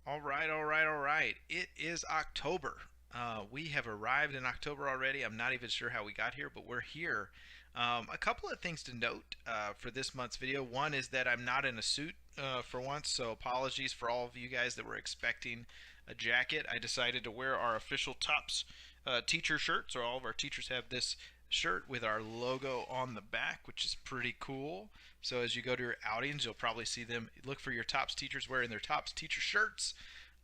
All right, all right, all right. It is October. We have arrived in October already. I'm not even sure how we got here, but we're here. A couple of things to note for this month's video. One is that I'm not in a suit for once, so apologies for all of you guys that were expecting a jacket. I decided to wear our official Tops teacher shirt, so all of our teachers have this shirt with our logo on the back, which is pretty cool. So as you go to your outings, you'll probably see them. Look for your Tops teachers wearing their Tops teacher shirts.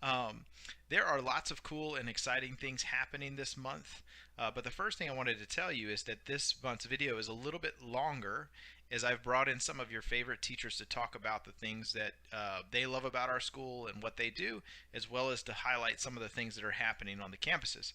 Um, there are lots of cool and exciting things happening this month. But the first thing I wanted to tell you is that this month's video is a little bit longer, as I've brought in some of your favorite teachers to talk about the things that they love about our school and what they do, as well as to highlight some of the things that are happening on the campuses.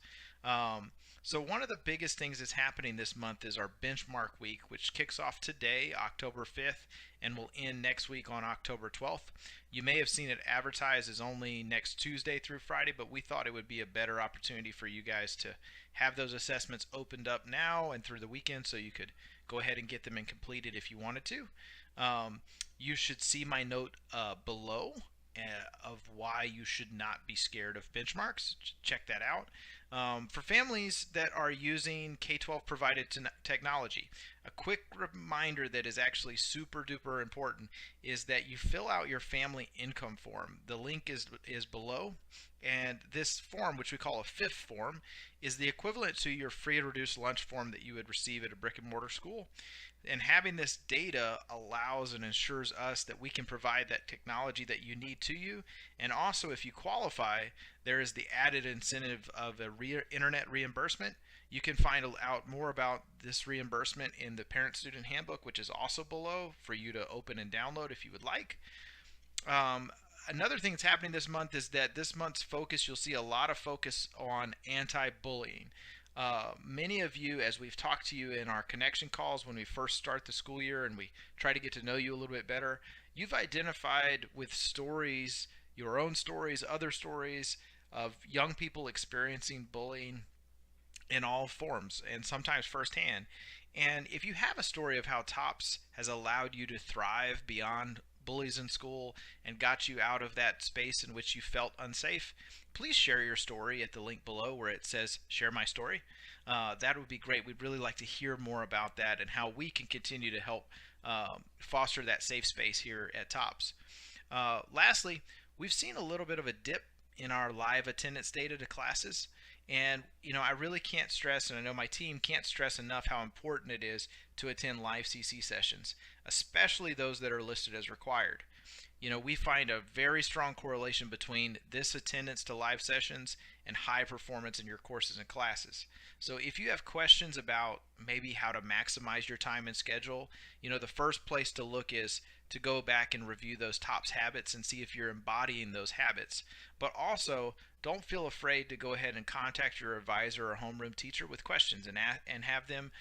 So one of the biggest things that's happening this month is our benchmark week, which kicks off today, October 5th, and will end next week on October 12th. You may have seen it advertised as only next Tuesday through Friday, but we thought it would be a better opportunity for you guys to have those assessments opened up now and through the weekend, so you could go ahead and get them and completed if you wanted to. You should see my note below of why you should not be scared of benchmarks. Check that out. For families that are using K-12 provided technology, a quick reminder that is actually super duper important is that you fill out your family income form. The link is below, and this form, which we call a fifth form, is the equivalent to your free and reduced lunch form that you would receive at a brick and mortar school. And having this data allows and ensures us that we can provide that technology that you need to you. And also, if you qualify, there is the added incentive of a internet reimbursement. You can find out more about this reimbursement in the Parent Student Handbook, which is also below for you to open and download if you would like. Another thing that's happening this month is that this month's focus, you'll see a lot of focus on anti-bullying. Many of you, as we've talked to you in our connection calls when we first start the school year and we try to get to know you a little bit better, you've identified with stories, your own stories, other stories of young people experiencing bullying in all forms and sometimes firsthand. And if you have a story of how TOPS has allowed you to thrive beyond bullies in school and got you out of that space in which you felt unsafe, please share your story at the link below where it says share my story. That would be great. We'd really like to hear more about that and how we can continue to help foster that safe space here at TOPS. Lastly, we've seen a little bit of a dip in our live attendance data to classes. And, I really can't stress, and I know my team can't stress enough how important it is to attend live CC sessions, especially those that are listed as required. We find a very strong correlation between this attendance to live sessions and high performance in your courses and classes. So if you have questions about maybe how to maximize your time and schedule, the first place to look is to go back and review those TOPS habits and see if you're embodying those habits. But also, don't feel afraid to go ahead and contact your advisor or homeroom teacher with questions and have them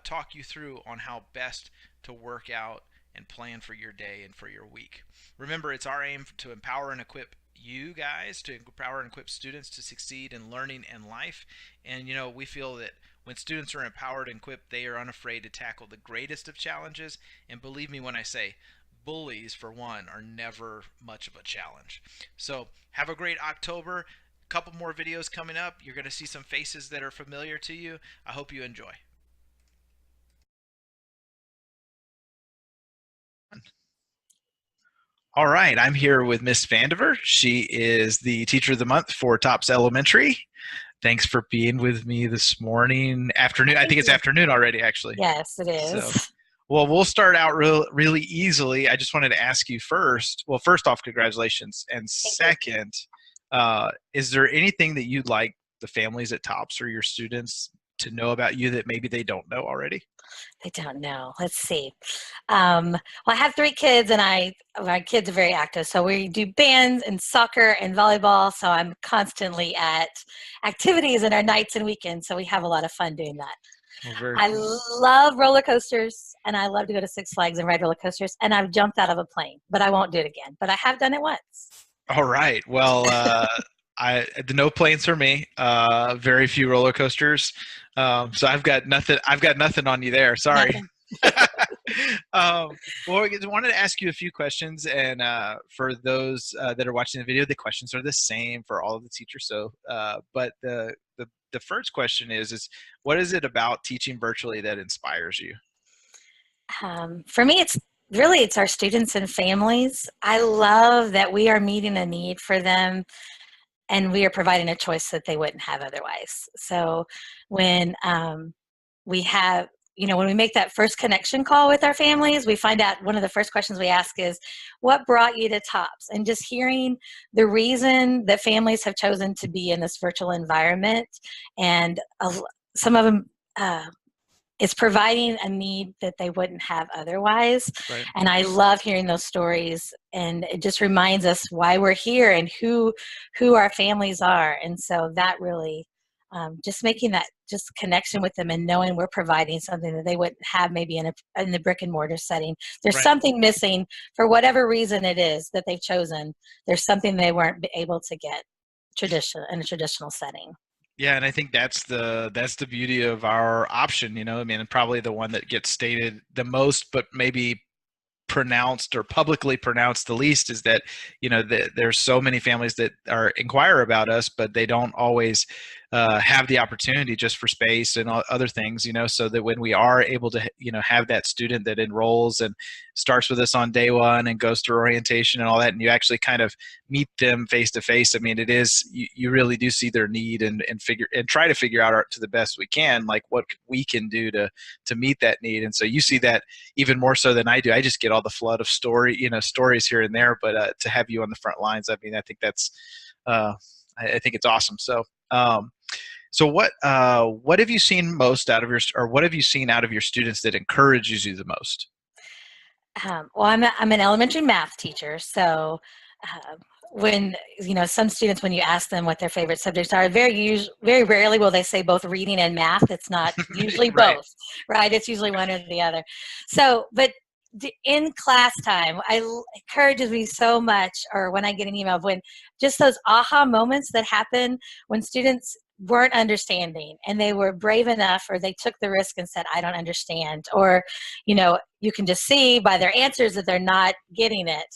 talk you through on how best to work out and plan for your day and for your week. Remember, it's our aim to empower and equip you guys, to empower and equip students to succeed in learning and life. And we feel that when students are empowered and equipped, they are unafraid to tackle the greatest of challenges. And believe me when I say, bullies, for one, are never much of a challenge. So have a great October. A couple more videos coming up. You're going to see some faces that are familiar to you. I hope you enjoy. All right, I'm here with Miss Vandiver. She is the Teacher of the Month for Tops Elementary. Thanks for being with me this morning, afternoon. I think it's afternoon already, actually. Yes, it is. So, well, we'll start out really easily. I just wanted to ask you first. Well, first off, congratulations, and second, is there anything that you'd like the families at TOPS or your students to know about you that maybe they don't know already? I don't know. Let's see. Well, I have 3 kids, and my kids are very active. So we do bands and soccer and volleyball. So I'm constantly at activities in our nights and weekends. So we have a lot of fun doing that. I love roller coasters, and I love to go to Six Flags and ride roller coasters. And I've jumped out of a plane, but I won't do it again. But I have done it once. All right. Well, no planes for me. Very few roller coasters. So I've got nothing on you there. Sorry. Well, I just wanted to ask you a few questions, and for those that are watching the video, the questions are the same for all of the teachers. So, but the first question is what is it about teaching virtually that inspires you? For me, it's our students and families. I love that we are meeting a need for them and we are providing a choice that they wouldn't have otherwise. So when we have, when we make that first connection call with our families, we find out one of the first questions we ask is, what brought you to TOPS? And just hearing the reason that families have chosen to be in this virtual environment, and some of them, it's providing a need that they wouldn't have otherwise. Right. And I love hearing those stories, and it just reminds us why we're here and who our families are. And so that really, just making that just connection with them and knowing we're providing something that they wouldn't have maybe in the brick and mortar setting. There's Right. something missing for whatever reason it is that they've chosen. There's something they weren't able to get in a traditional setting. Yeah, and I think that's the beauty of our option, I mean, and probably the one that gets stated the most, but maybe pronounced or publicly pronounced the least, is that there's so many families that are inquire about us, but they don't always have the opportunity just for space and other things, so that when we are able to have that student that enrolls and starts with us on day one and goes through orientation and all that, and you actually kind of meet them face to face, I mean, it is, you really do see their need and try to figure out to the best we can, like what we can do to meet that need. And so you see that even more so than I do. I just get all the flood of stories here and there, but to have you on the front lines, I mean, I think that's I think it's awesome. So so what have you seen most out of or what have you seen out of your students that encourages you the most? Well, I'm an elementary math teacher, so when some students, when you ask them what their favorite subjects are, very rarely will they say both reading and math. It's not usually Right. both, right? It's usually one or the other. So, but in class time, encourages me so much, or when I get an email of when just those aha moments that happen when students weren't understanding and they were brave enough, or they took the risk and said, I don't understand, or you can just see by their answers that they're not getting it,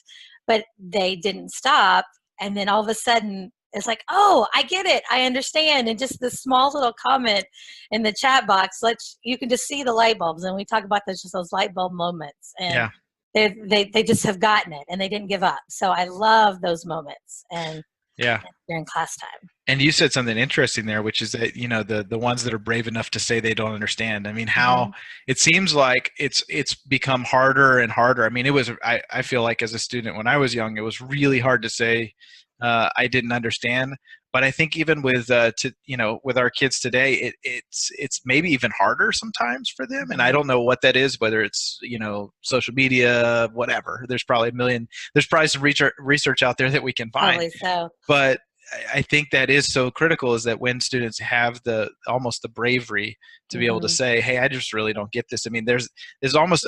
but they didn't stop, and then all of a sudden it's like, oh, I get it, I understand. And just this small little comment in the chat box, you can just see the light bulbs, and we talk about those, just those light bulb moments, and Yeah. they just have gotten it and they didn't give up. So I love those moments, and Yeah. during class time. And you said something interesting there, which is that the ones that are brave enough to say they don't understand. I mean, how Mhm. it seems like it's become harder and harder. I mean, I feel like as a student when I was young, it was really hard to say I didn't understand. But I think even with with our kids today, it's maybe even harder sometimes for them. And I Mhm. don't know what that is, whether it's social media, whatever. There's probably a million. There's probably some research out there that we can find, Probably so. but I think that is so critical, is that when students have almost the bravery to be able to Mhm. say, hey, I just really don't get this. I mean, there's almost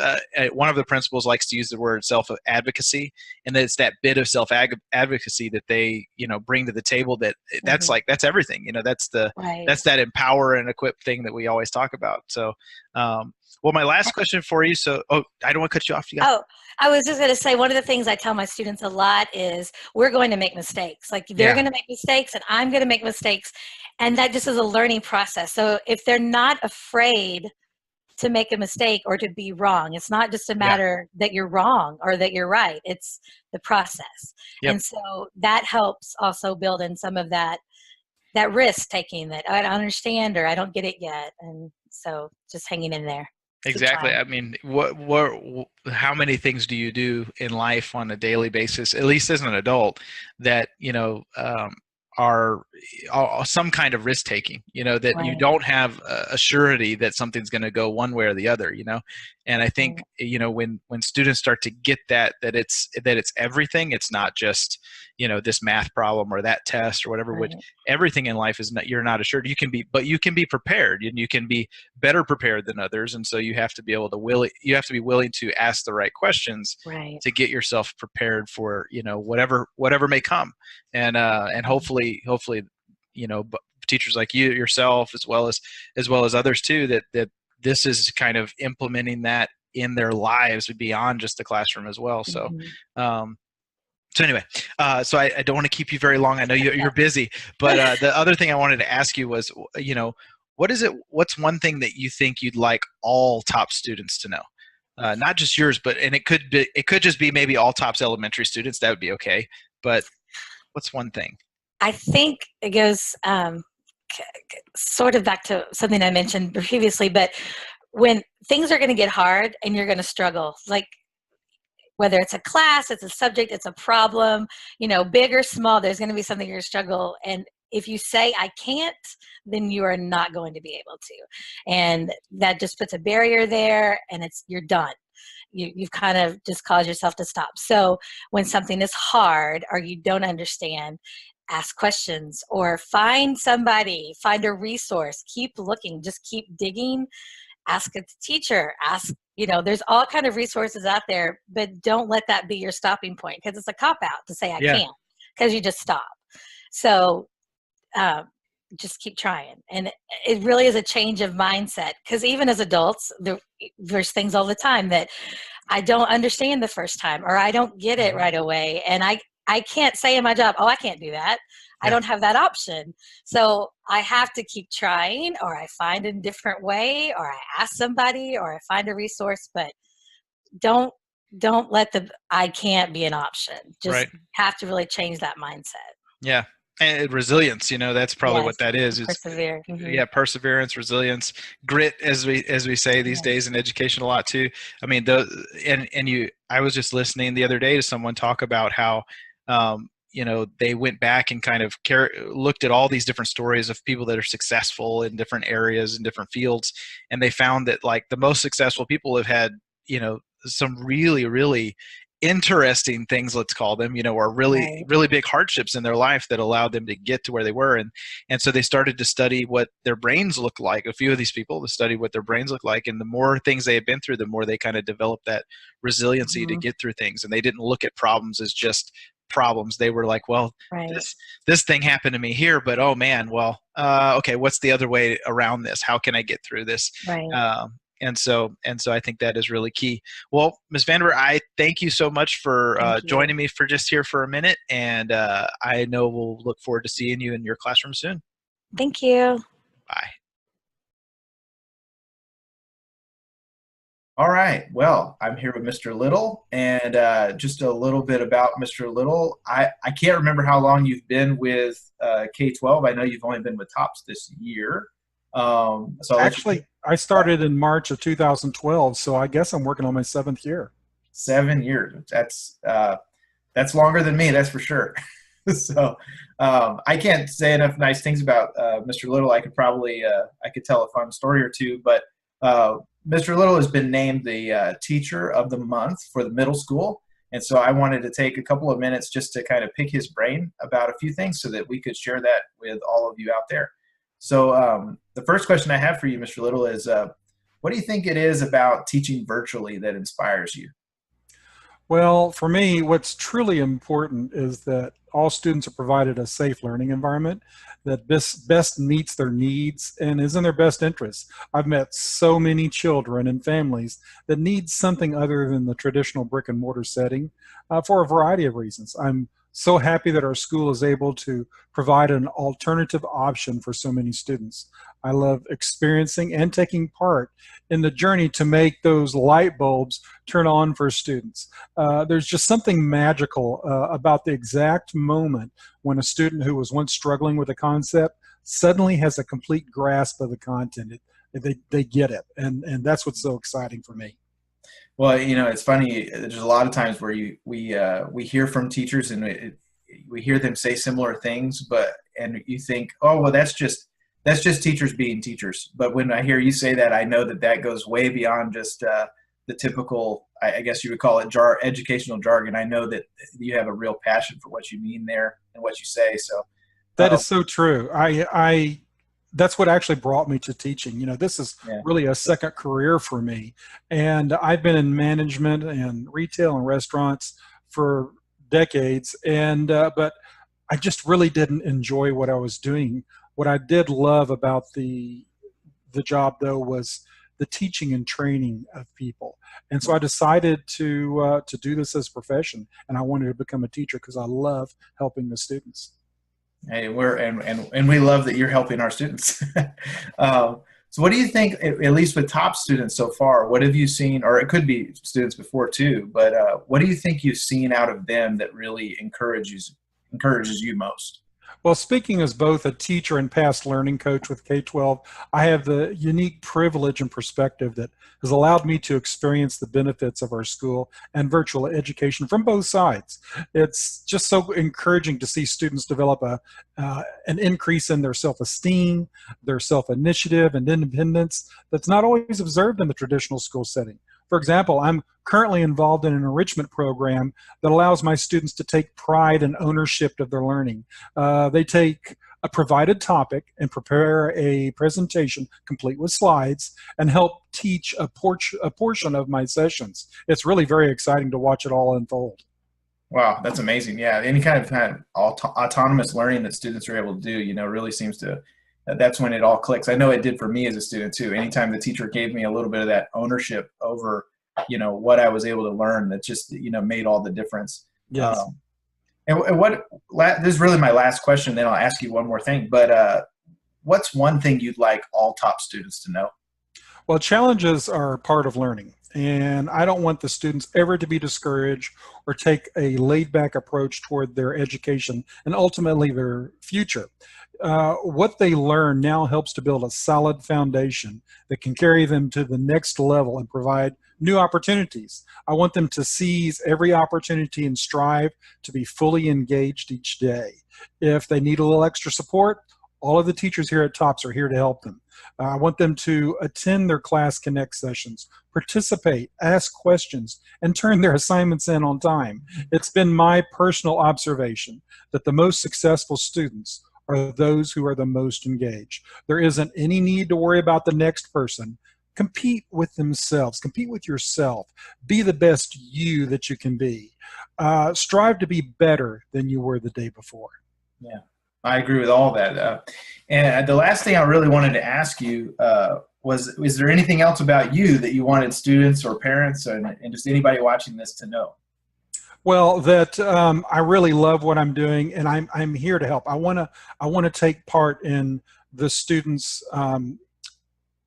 one of the principals likes to use the word self advocacy, and it's that bit of self advocacy that they bring to the table, Mhm. that's everything. Right. That's that empower and equip thing that we always talk about. So well, my last question for you, so I don't want to cut you off. Oh, I was just going to say, one of the things I tell my students a lot is we're going to make mistakes. Like, they're Yeah. going to make mistakes and I'm going to make mistakes. And that just is a learning process. So if they're not afraid to make a mistake or to be wrong, it's not just a Yeah. matter that you're wrong or that you're right. It's the process. Yep. And so that helps also build in some of that risk taking, that I don't understand or I don't get it yet. And so just hanging in there. Keep Exactly. trying. I mean, how many things do you do in life on a daily basis, at least as an adult, that are some kind of risk taking? That you Right. don't have a surety that something's going to go one way or the other. And I think Right. when students start to get that it's everything. It's not just this math problem or that test or whatever. Which Right. everything in life is not. You're not assured. But you can be prepared, and you can be better prepared than others, and so you have to be able to be willing to ask the right questions Right. to get yourself prepared for whatever may come. And Mhm. hopefully teachers like yourself, as well as others too, that this is kind of implementing that in their lives beyond just the classroom as well. So, Mhm. so anyway, so I don't want to keep you very long. I know you're busy, but the other thing I wanted to ask you was, what's one thing that you think you'd like all top students to know? Not just yours, and it could just be maybe all TOPS elementary students. That would be okay. But what's one thing? I think it goes sort of back to something I mentioned previously, but when things are going to get hard and you're going to struggle, like whether it's a class, it's a subject, it's a problem, big or small, there's going to be something you're going to struggle. And if you say, I can't, then you are not going to be able to. And that just puts a barrier there, and you're done. You've kind of just caused yourself to stop. So when something is hard or you don't understand, ask questions or find a resource, keep looking, just keep digging, ask a teacher, there's all kind of resources out there, but don't let that be your stopping point, because it's a cop-out to say I Yeah. can't, because you just stop. So just keep trying. And it really is a change of mindset, because even as adults, there's things all the time that I don't understand the first time, or I don't get it right away. And I can't say in my job, oh, I can't do that. I don't have that option. So I have to keep trying, or I find a different way, or I ask somebody, or I find a resource, but don't let the I can't be an option. Just have to really change that mindset. Yeah. And resilience, that's probably what that is. It's persevere. Yeah, perseverance, resilience, grit, as we say these days in education a lot too. I mean, I was just listening the other day to someone talk about how, they went back and kind of looked at all these different stories of people that are successful in different areas and different fields, and they found that like the most successful people have had, some really, really interesting things, let's call them, or really, really big hardships in their life that allowed them to get to where they were. And so they started to study what their brains looked like. A few of these people studied what their brains looked like. And the more things they had been through, the more they kind of developed that resiliency to get through things. And they didn't look at problems as just problems. They were like, well, this thing happened to me here, but oh man, well, okay, what's the other way around this? How can I get through this? And so I think that is really key. Well, Ms. Vanderburg, I thank you so much for joining me for just here for a minute. And I know we'll look forward to seeing you in your classroom soon. Thank you. Bye. All right. Well, I'm here with Mr. Little, and just a little bit about Mr. Little. I can't remember how long you've been with K-12. I know you've only been with TOPS this year. So actually, I started in March of 2012, so I guess I'm working on my 7th year. 7 years. That's longer than me, that's for sure. So I can't say enough nice things about Mr. Little. I could probably I could tell a fun story or two, but Mr. Little has been named the Teacher of the Month for the middle school. And so I wanted to take a couple of minutes just to kind of pick his brain about a few things so that we could share that with all of you out there. So the first question I have for you, Mr. Little, is what do you think it is about teaching virtually that inspires you? Well, for me, what's truly important is that all students are provided a safe learning environment that best meets their needs and is in their best interest. I've met so many children and families that need something other than the traditional brick and mortar setting for a variety of reasons. I'm so happy that our school is able to provide an alternative option for so many students. I love experiencing and taking part in the journey to make those light bulbs turn on for students. There's just something magical about the exact moment when a student who was once struggling with a concept suddenly has a complete grasp of the content. They get it, and that's what's so exciting for me. Well, it's funny. There's a lot of times where we hear from teachers and we hear them say similar things, and you think, oh, well, that's just teachers being teachers. But when I hear you say that, I know that goes way beyond just the typical, I guess you would call it educational jargon. I know that you have a real passion for what you mean there and what you say. So that is so true. That's what actually brought me to teaching. This is really a second career for me. And I've been in management and retail and restaurants for decades. But I just really didn't enjoy what I was doing. What I did love about the job, though, was the teaching and training of people. And so I decided to do this as a profession, and I wanted to become a teacher because I love helping the students. Hey, and we love that you're helping our students. So what do you think, at least with top students so far, what have you seen, or it could be students before too, but what do you think you've seen out of them that really encourages you most? Well, speaking as both a teacher and past learning coach with K-12, I have the unique privilege and perspective that has allowed me to experience the benefits of our school and virtual education from both sides. It's just so encouraging to see students develop an increase in their self-esteem, their self-initiative, and independence that's not always observed in the traditional school setting. For example, I'm currently involved in an enrichment program that allows my students to take pride and ownership of their learning. They take a provided topic and prepare a presentation complete with slides and help teach a portion of my sessions. It's really very exciting to watch it all unfold. Wow, that's amazing. Yeah, any kind of autonomous learning that students are able to do, really seems to, that's when it all clicks. I know it did for me as a student too. Anytime the teacher gave me a little bit of that ownership over, what I was able to learn, that just, made all the difference. Yes. And this is really my last question, then I'll ask you one more thing, but what's one thing you'd like all top students to know? Well, challenges are part of learning, and I don't want the students ever to be discouraged or take a laid-back approach toward their education and ultimately their future. What they learn now helps to build a solid foundation that can carry them to the next level and provide new opportunities. I want them to seize every opportunity and strive to be fully engaged each day. If they need a little extra support, all of the teachers here at TOPS are here to help them. I want them to attend their Class Connect sessions, participate, ask questions, and turn their assignments in on time. It's been my personal observation that the most successful students are those who are the most engaged. There isn't any need to worry about the next person. Compete with themselves, compete with yourself, be the best you that you can be. Strive to be better than you were the day before. Yeah, I agree with all that. And the last thing I really wanted to ask you was, is there anything else about you that you wanted students or parents and just anybody watching this to know? Well, that I really love what I'm doing, and I'm here to help. I want to take part in the students'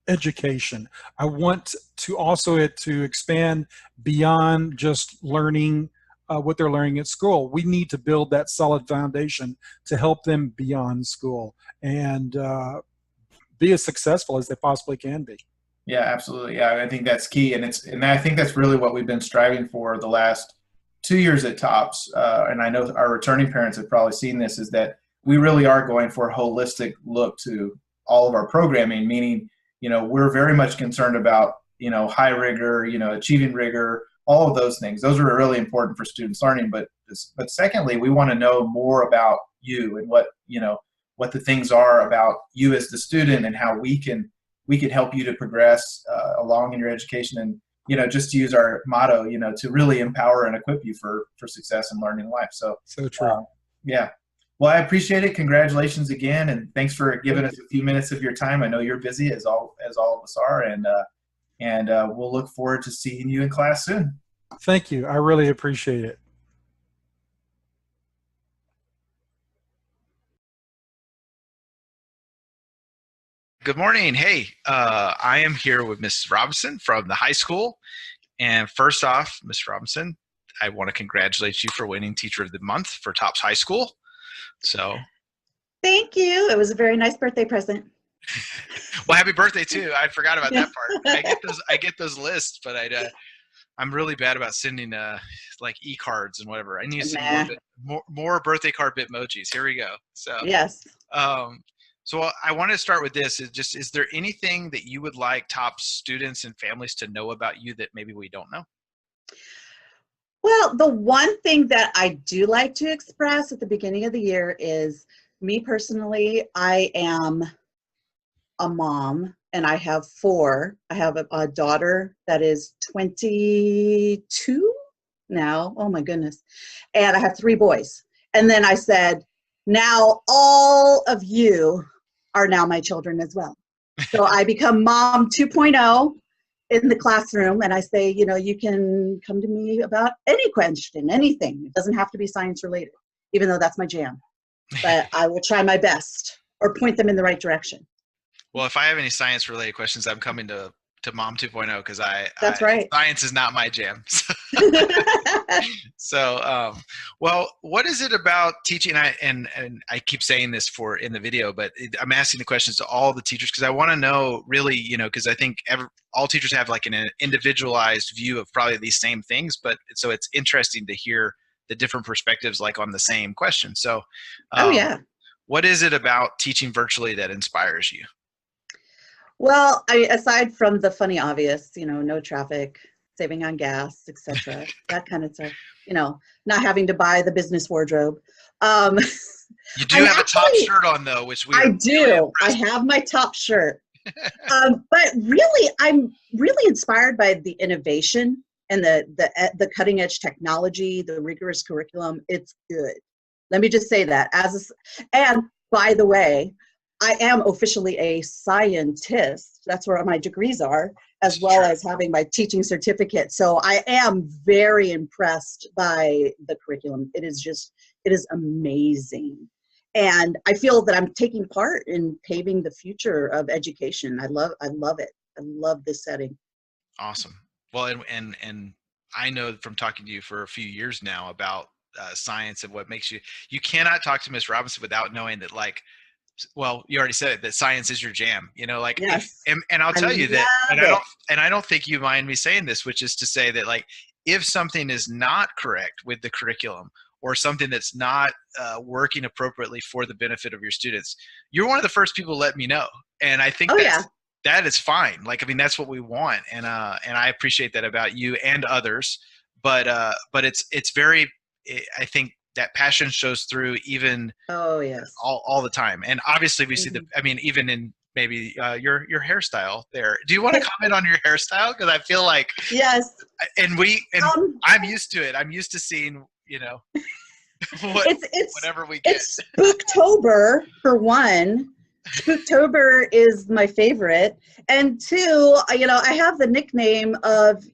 education. I want to also to expand beyond just learning what they're learning at school. We need to build that solid foundation to help them beyond school and be as successful as they possibly can be. Yeah, absolutely. Yeah, I think that's key, and I think that's really what we've been striving for the last 2 years at TOPS. And I know our returning parents have probably seen this, is that we really are going for a holistic look to all of our programming, meaning, we're very much concerned about, high rigor, achieving rigor, all of those things. Those are really important for students learning. But secondly, we want to know more about you and what the things are about you as the student and how we can help you to progress along in your education. And, just to use our motto, to really empower and equip you for success and learning in life. So true. Yeah. Well, I appreciate it. Congratulations again, and thanks for giving us a few minutes of your time. I know you're busy, as all of us are, and we'll look forward to seeing you in class soon. Thank you. I really appreciate it. Good morning. Hey, I am here with Ms. Robinson from the high school. And first off, Ms. Robinson, I want to congratulate you for winning Teacher of the Month for TOPS High School. So, thank you. It was a very nice birthday present. Well, happy birthday too. I forgot about that part. I get those lists, but I'm really bad about sending like e-cards and whatever. I need to send more birthday card Bitmojis. Here we go. So yes. So I want to start with this. Is there anything that you would like TOPS students and families to know about you that maybe we don't know? Well, the one thing that I do like to express at the beginning of the year is, me personally, I am a mom, and I have 4. I have a daughter that is 22 now. Oh my goodness. And I have 3 boys. And then I said, now all of you are now my children as well. So I become mom 2.0 in the classroom, and I say, you can come to me about any question, anything. It doesn't have to be science related, even though that's my jam. But I will try my best or point them in the right direction. Well, if I have any science related questions, I'm coming to Mom 2.0 because That's right. science is not my jam. So, well, what is it about teaching? And I keep saying this in the video, but I'm asking the questions to all the teachers because I want to know really, because I think all teachers have like an individualized view of probably these same things, but so it's interesting to hear the different perspectives like on the same question. So, Oh, yeah. what is it about teaching virtually that inspires you? Well, aside from the funny obvious, no traffic, saving on gas, etc., that kind of stuff, not having to buy the business wardrobe. You do have a top shirt on though, which I do. I have my top shirt. But really, I'm really inspired by the innovation and the cutting edge technology, the rigorous curriculum. It's good. Let me just say that. And by the way, I am officially a scientist. That's where my degrees are, as well as having my teaching certificate. So I am very impressed by the curriculum. It is amazing. And I feel that I'm taking part in paving the future of education. I love it. I love this setting. Awesome. Well, and I know from talking to you for a few years now about science and what makes you cannot talk to Ms. Robinson without knowing that, like, well, you already said it, that science is your jam, like, yes. and I'll tell you that, and I don't think you mind me saying this, which is to say that, like, if something is not correct with the curriculum or something that's not working appropriately for the benefit of your students, you're one of the first people to let me know. And I think that is fine. Like, I mean, that's what we want. And I appreciate that about you and others, but it's very, I think that passion shows through even all the time. And obviously we see even in maybe your hairstyle there. Do you want to comment on your hairstyle? Because I feel like yes, and I'm used to it. I'm used to seeing whatever we get. It's Spooktober for one. Spooktober is my favorite, and two, I have the nickname of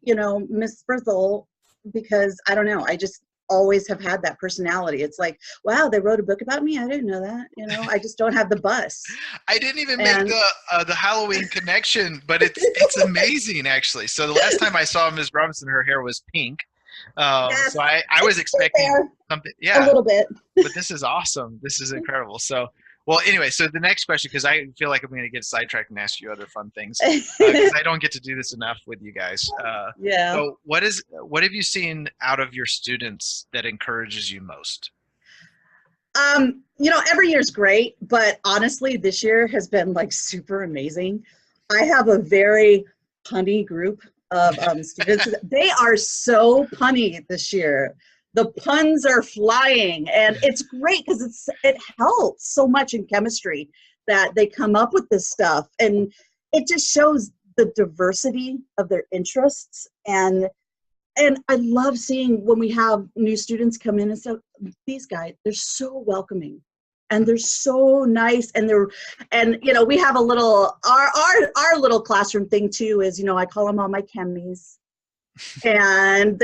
Miss Frizzle because I don't know. I just always have had that personality. It's like, wow, they wrote a book about me. I didn't know that. I just don't have the bus. I didn't even make the Halloween connection, but it's amazing actually. So the last time I saw Ms. Robinson, her hair was pink. Yes, so I was expecting something. Yeah, a little bit. But this is awesome. This is incredible. So. Well, anyway, so the next question, because I feel like I'm going to get sidetracked and ask you other fun things, because I don't get to do this enough with you guys. Yeah. So what have you seen out of your students that encourages you most? Every year's great, but honestly, this year has been like super amazing. I have a very punny group of students. They are so punny this year. The puns are flying, and it's great because it helps so much in chemistry that they come up with this stuff, and it just shows the diversity of their interests. And I love seeing when we have new students come in and say, these guys, they're so welcoming and they're so nice, and we have a little our little classroom thing too is I call them all my chemies. And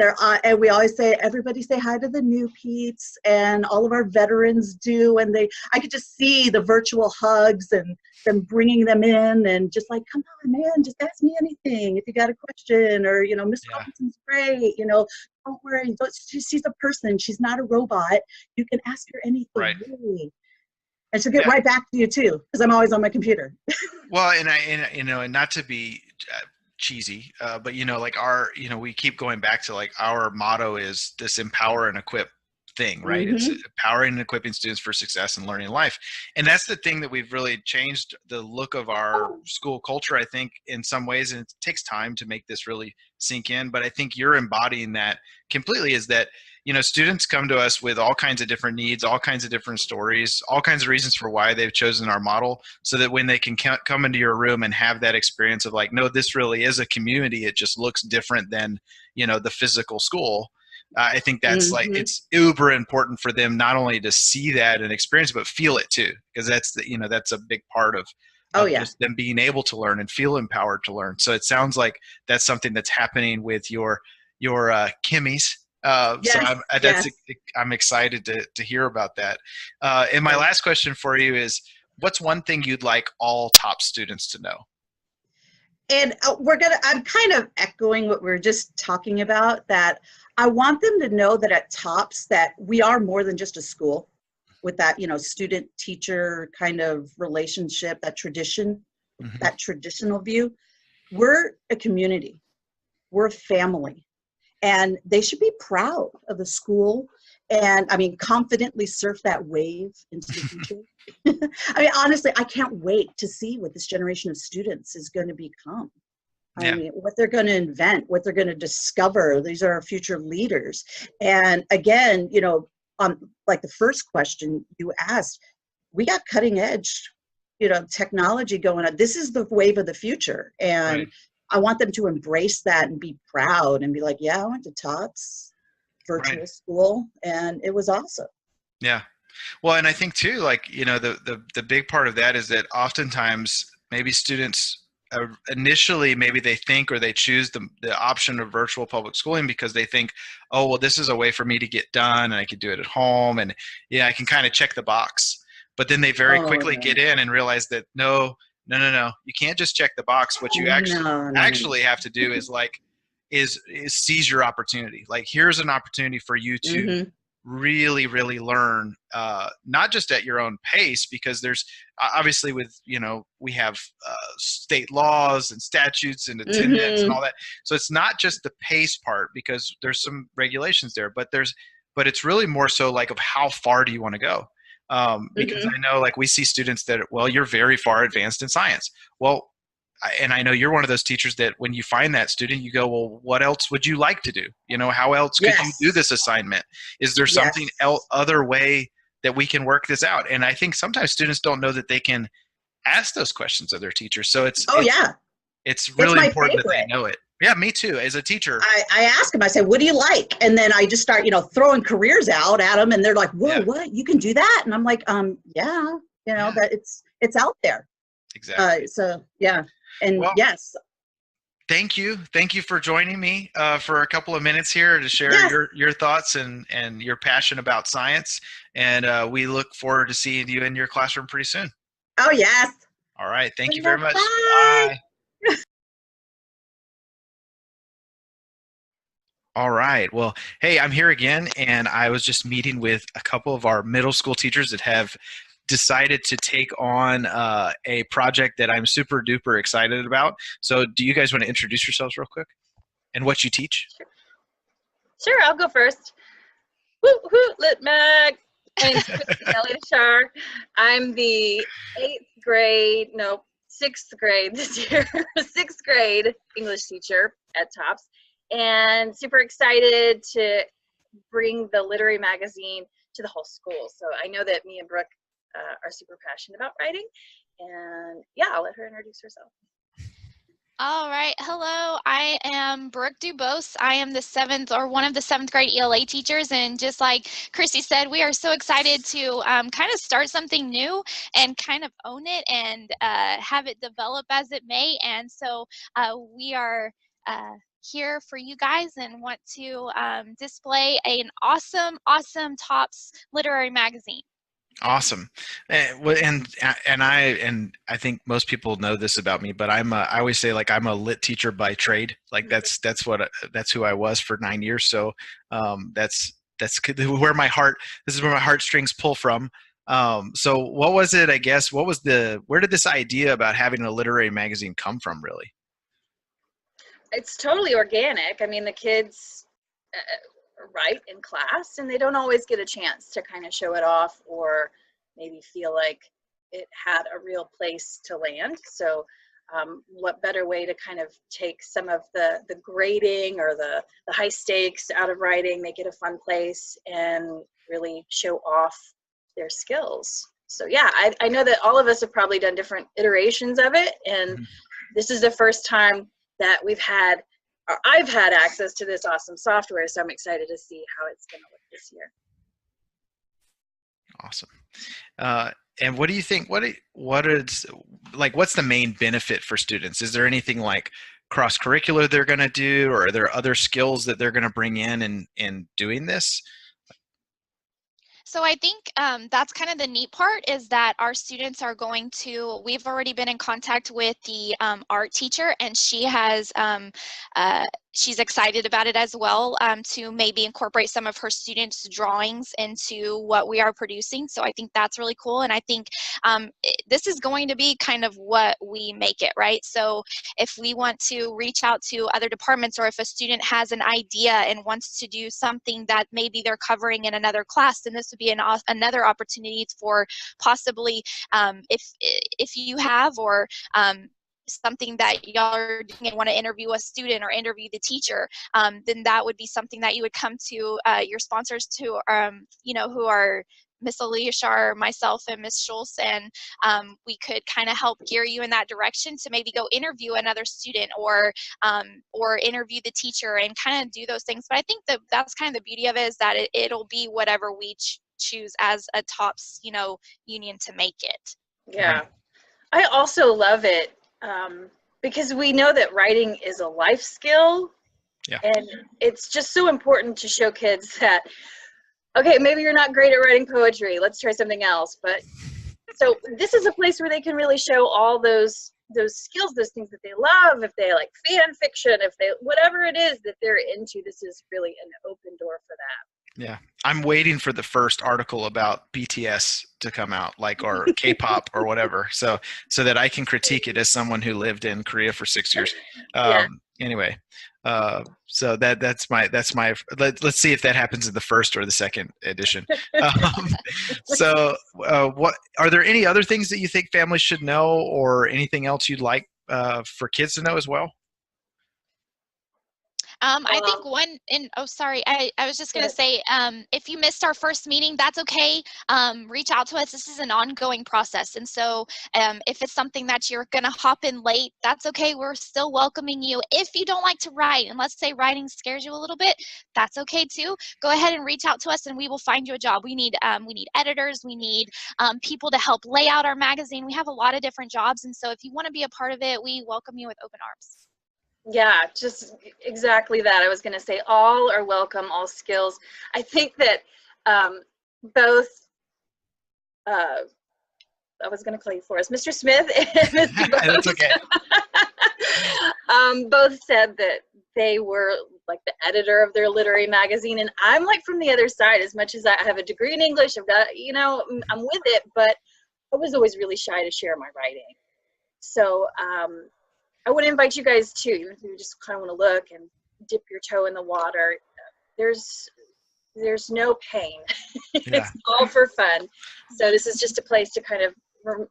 and we always say, everybody say hi to the new Pete's, and all of our veterans do, and I could just see the virtual hugs and them bringing them in and just like, come on, man, just ask me anything if you got a question, or Miss Robinson's great, don't worry, she's a person, she's not a robot, you can ask her anything, really. And she'll get right back to you too, because I'm always on my computer. Well, and not to be cheesy, but like we keep going back to like our motto is this empower and equip thing, right? Mm-hmm. It's empowering and equipping students for success and learning in life. And that's the thing that we've really changed the look of our school culture, I think, in some ways, and it takes time to make this really sink in, but I think you're embodying that completely, is that students come to us with all kinds of different needs, all kinds of different stories, all kinds of reasons for why they've chosen our model, so that when they can come into your room and have that experience of like, no, this really is a community. It just looks different than, the physical school. I think that's like, it's uber important for them not only to see that and experience, but feel it too, because that's that's a big part Oh, of yeah. just them being able to learn and feel empowered to learn. So it sounds like that's something that's happening with your Kimmies. So Yes, yes. I'm excited to hear about that. And my last question for you is, what's one thing you'd like all top students to know? And I'm kind of echoing what we were just talking about, that I want them to know that at TOPS that we are more than just a school with that, student teacher kind of relationship, that tradition, Mm-hmm. that traditional view. We're a community, we're a family, and they should be proud of the school. And I mean, confidently surf that wave into the future. I mean, honestly, I can't wait to see what this generation of students is going to become. Yeah. I mean, what they're going to invent, what they're going to discover. These are our future leaders. And again, like the first question you asked, we got cutting edge, technology going on. This is the wave of the future. And Right. I want them to embrace that and be proud and be like, yeah, I went to TOPS virtual Right. school and it was awesome. Yeah. Well, and I think too, like, the big part of that is that oftentimes maybe students initially, maybe they think or they choose the option of virtual public schooling because they think, oh, well, this is a way for me to get done and I could do it at home. And yeah, I can kind of check the box. But then they very quickly no. get in and realize that no, you can't just check the box. What you actually have to do is seize your opportunity. Like, here's an opportunity for you to Mm-hmm. really, really learn, not just at your own pace, because there's obviously we have state laws and statutes and attendance and all that. So it's not just the pace part, because there's some regulations there, but it's really more so like of how far do you want to go? Because I know, like, we see students that, well, you're very far advanced in science. Well, and I know you're one of those teachers that when you find that student, you go, well, what else would you like to do? How else could you do this assignment? Is there something other way that we can work this out? And I think sometimes students don't know that they can ask those questions of their teachers. So it's really important that they know it. Yeah, me too. As a teacher, I ask them, I say, what do you like? And then I just start, throwing careers out at them, and they're like, whoa, what? You can do that? And I'm like, yeah, that it's out there. Exactly. So yeah. And well, yes. Thank you for joining me for a couple of minutes here to share your thoughts and your passion about science. And we look forward to seeing you in your classroom pretty soon. Oh, yes. All right. Thank you very much. Bye. All right. Well, hey, I'm here again, and I was just meeting with a couple of our middle school teachers that have decided to take on a project that I'm super duper excited about. So do you guys want to introduce yourselves real quick and what you teach? Sure, I'll go first. Woot woot, lit mag. My name's Elliot Shar. I'm the 6th grade this year, 6th grade English teacher at TOPS, and super excited to bring the literary magazine to the whole school. So I know that me and Brooke are super passionate about writing, and yeah, I'll let her introduce herself. All right. Hello, I am Brooke Dubose. I am one of the 7th grade ELA teachers, and just like Christy said, we are so excited to kind of start something new and kind of own it and have it develop as it may. And so we are here for you guys and want to display an awesome TOPS literary magazine. Awesome. And I think most people know this about me, but I always say, like, I'm a lit teacher by trade. Like, that's who I was for 9 years. So that's where my heartstrings pull from. So what was it, I guess, where did this idea about having a literary magazine come from, really? It's totally organic. I mean, the kids write in class, and they don't always get a chance to kind of show it off or maybe feel like it had a real place to land. So what better way to kind of take some of the grading or the high stakes out of writing, make it a fun place, and really show off their skills. So yeah, I know that all of us have probably done different iterations of it, and this is the first time that I've had access to this awesome software, so I'm excited to see how it's going to look this year. Awesome. And what do you think? What is like? What's the main benefit for students? Is there anything like cross curricular they're going to do, or are there other skills that they're going to bring in doing this? So I think that's kind of the neat part is that our students are going to, we've already been in contact with the art teacher, and she's excited about it as well, to maybe incorporate some of her students' drawings into what we are producing. So I think that's really cool. And I think this is going to be kind of what we make it, right? So if we want to reach out to other departments, or if a student has an idea and wants to do something that maybe they're covering in another class, then this would be another opportunity for possibly, if you have, or something that y'all are doing and want to interview a student or interview the teacher, then that would be something that you would come to your sponsors to, who are Miss Aliashar, myself, and Miss Schultz, and we could kind of help gear you in that direction to maybe go interview another student, or interview the teacher, and kind of do those things. But I think that's kind of the beauty of it, is that it'll be whatever we choose as a TOPS, union to make it. Yeah, I also love it. Because we know that writing is a life skill, Yeah. And it's just so important to show kids that, okay, maybe you're not great at writing poetry, let's try something else. But so this is a place where they can really show all those skills, those things that they love. If they like fan fiction, if they, whatever it is that they're into, this is really an open door for that. Yeah, I'm waiting for the first article about BTS to come out, or K-pop or whatever, so that I can critique it as someone who lived in Korea for 6 years. Anyway, so that's my. Let's see if that happens in the first or the second edition. So, what are there any other things that you think families should know, or anything else you'd like for kids to know as well? I think I was just going to say, if you missed our first meeting, that's okay. Reach out to us. This is an ongoing process. And so if it's something that you're going to hop in late, that's okay. We're still welcoming you. If you don't like to write, and let's say writing scares you a little bit, that's okay too. Go ahead and reach out to us, and we will find you a job. We need editors. We need people to help lay out our magazine. We have a lot of different jobs. And so if you want to be a part of it, we welcome you with open arms. Yeah, just exactly that. I was going to say all are welcome, all skills. I think that both, I was going to call you Forrest, Mr. Smith and Mr. Bose, That's okay. both said that they were like the editor of their literary magazine. And I'm like from the other side. As much as I have a degree in English, I've got, I'm with it, but I was always really shy to share my writing. So, I would invite you guys too, even if you just kind of want to look and dip your toe in the water. There's no pain. Yeah. It's all for fun. So this is just a place to kind of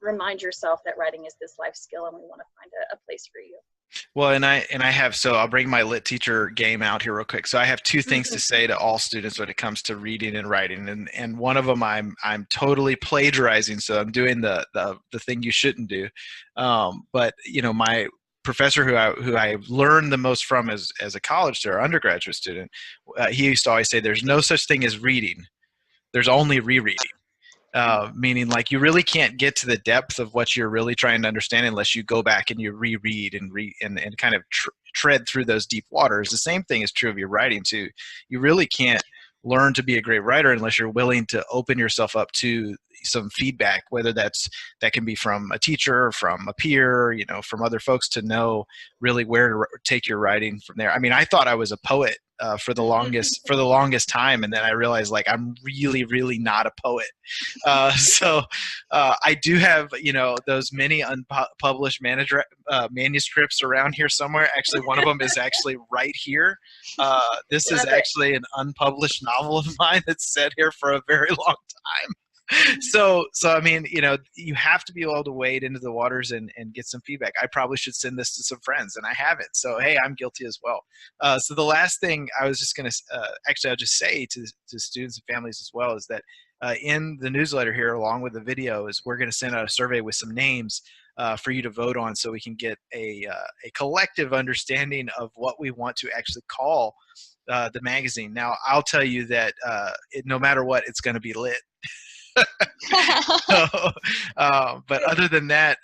remind yourself that writing is this life skill, and we want to find a place for you. Well, and I have, so I'll bring my lit teacher game out here real quick. So I have two things to say to all students when it comes to reading and writing, and one of them I'm totally plagiarizing, so I'm doing the thing you shouldn't do. But my professor who I learned the most from as a college or undergraduate student, he used to always say, "There's no such thing as reading. There's only rereading." Meaning, like, you really can't get to the depth of what you're really trying to understand unless you go back and you reread and kind of tread through those deep waters. The same thing is true of your writing too. You really can't learn to be a great writer unless you're willing to open yourself up to some feedback, whether that can be from a teacher, from a peer, from other folks, to know really where to take your writing from there. I mean, I thought I was a poet for the longest time, and then I realized, like, I'm really, really not a poet. So I do have those many unpublished manuscripts around here somewhere. Actually, one of them is actually right here. This is actually an unpublished novel of mine that's set here for a very long time. So I mean, you have to be able to wade into the waters and get some feedback. I probably should send this to some friends, and I haven't. So hey, I'm guilty as well. So the last thing I was just going to I'll just say to students and families as well is that in the newsletter here, along with the video, is we're going to send out a survey with some names for you to vote on, so we can get a collective understanding of what we want to actually call the magazine. Now, I'll tell you that no matter what, it's going to be lit. So, but other than that,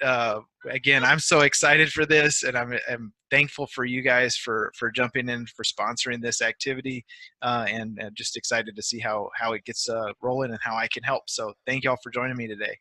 again, I'm so excited for this, and I'm thankful for you guys for jumping in, for sponsoring this activity, and just excited to see how it gets rolling and how I can help. So thank you all for joining me today.